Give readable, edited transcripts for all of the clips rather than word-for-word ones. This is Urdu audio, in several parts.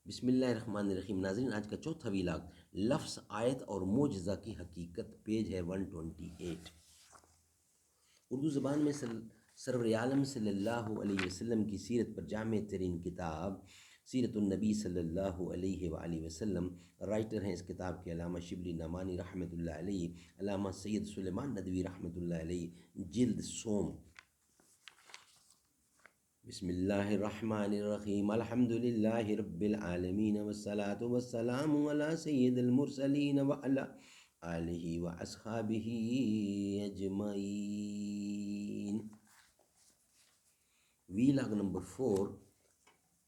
بسم اللہ الرحمن الرحیم۔ ناظرین، آج کا چوتھا ویلاگ لفظ، آیت اور معجزہ کی حقیقت، پیج ہے 128۔ اردو زبان میں سرور عالم صلی اللہ علیہ وسلم کی سیرت پر جامع ترین کتاب سیرت النبی صلی اللہ علیہ وآلہ وسلم۔ رائٹر ہیں اس کتاب کے علامہ شبلی نعمانی رحمۃ اللہ علیہ، علامہ سید سلیمان ندوی رحمۃ اللہ علیہ، جلد سوم۔ بسم اللہ الرحمن الرحیم۔ الحمد للہ رب العالمین والصلاة والسلام علی سید المرسلین وعلی آلہ واصحابہ اجمعین۔ ویلاگ نمبر 4،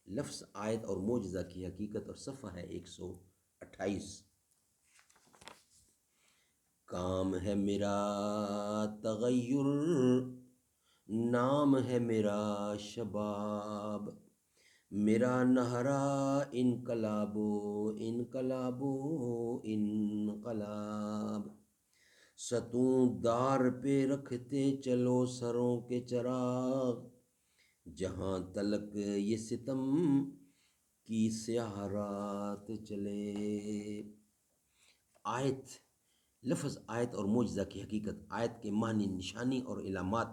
لفظ، آیت اور معجزہ کی حقیقت، اور صفحہ ہے 128۔ کام ہے میرا تغیر، نام ہے میرا شباب، میرا نہرا انقلاب و انقلاب و انقلاب، ستون دار پہ رکھتے چلو سروں کے چراغ، جہاں تلک یہ ستم کی سیاہ رات چلے۔ آیت، لفظ آیت اور معجزہ کی حقیقت۔ آیت کے معنی نشانی اور علامات،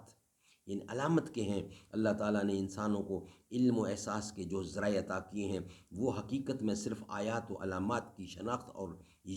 یعنی علامت کے ہیں۔ اللہ تعالیٰ نے انسانوں کو علم و احساس کے جو ذرائع عطا کیے ہیں، وہ حقیقت میں صرف آیات و علامات کی شناخت اور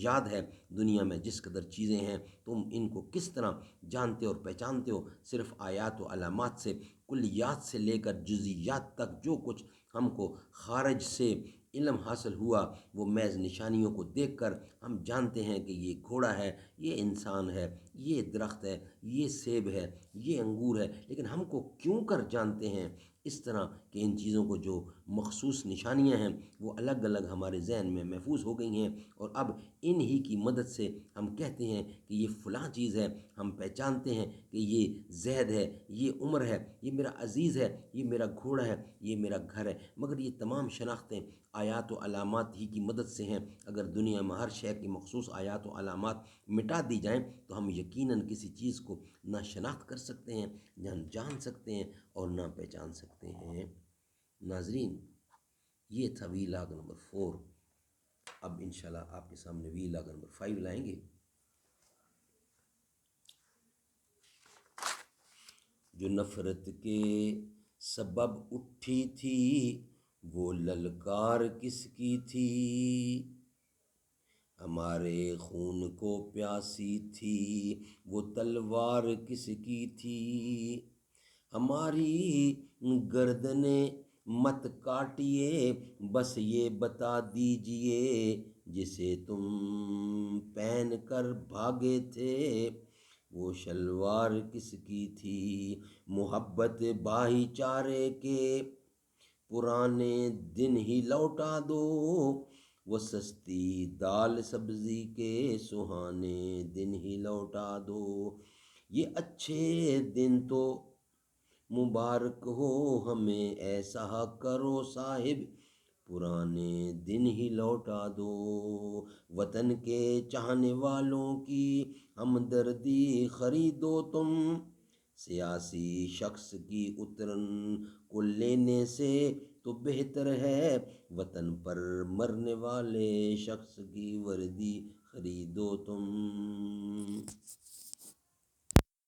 یاد ہے۔ دنیا میں جس قدر چیزیں ہیں، تم ان کو کس طرح جانتے اور پہچانتے ہو؟ صرف آیات و علامات سے۔ کلیات سے لے کر جزیات تک جو کچھ ہم کو خارج سے علم حاصل ہوا، وہ محض نشانیوں کو دیکھ کر ہم جانتے ہیں کہ یہ گھوڑا ہے، یہ انسان ہے، یہ درخت ہے، یہ سیب ہے، یہ انگور ہے۔ لیکن ہم کو کیوں کر جانتے ہیں اس طرح کہ ان چیزوں کو جو مخصوص نشانیاں ہیں وہ الگ الگ ہمارے ذہن میں محفوظ ہو گئی ہیں، اور اب ان ہی کی مدد سے ہم کہتے ہیں کہ یہ فلاں چیز ہے۔ ہم پہچانتے ہیں کہ یہ زید ہے، یہ عمر ہے، یہ میرا عزیز ہے، یہ میرا گھوڑا ہے، یہ میرا گھر ہے۔ مگر یہ تمام شناختیں آیات و علامات ہی کی مدد سے ہیں۔ اگر دنیا میں ہر شے کی مخصوص آیات و علامات مٹا دی جائیں تو ہم یقیناً کسی چیز کو نہ شناخت کر سکتے ہیں، نہ جان سکتے ہیں، اور نہ پہچان سکتے ہیں۔ ناظرین، یہ تھا ویلاگ نمبر 4۔ اب انشاءاللہ آپ کے سامنے ویلاگ نمبر 5 لائیں گے۔ جو نفرت کے سبب اٹھی تھی، وہ للکار کس کی تھی؟ ہمارے خون کو پیاسی تھی، وہ تلوار کس کی تھی؟ ہماری گردنیں مت کاٹیے، بس یہ بتا دیجئے، جسے تم پہن کر بھاگے تھے، وہ شلوار کس کی تھی؟ محبت بھائی چارے کے پرانے دن ہی لوٹا دو، وہ سستی دال سبزی کے سہانے دن ہی لوٹا دو۔ یہ اچھے دن تو مبارک ہو ہمیں، ایسا کرو صاحب، پرانے دن ہی لوٹا دو۔ وطن کے چاہنے والوں کی ہمدردی خریدو تم، سیاسی شخص کی اترن کو لینے سے تو بہتر ہے وطن پر مرنے والے شخص کی وردی خریدو تم۔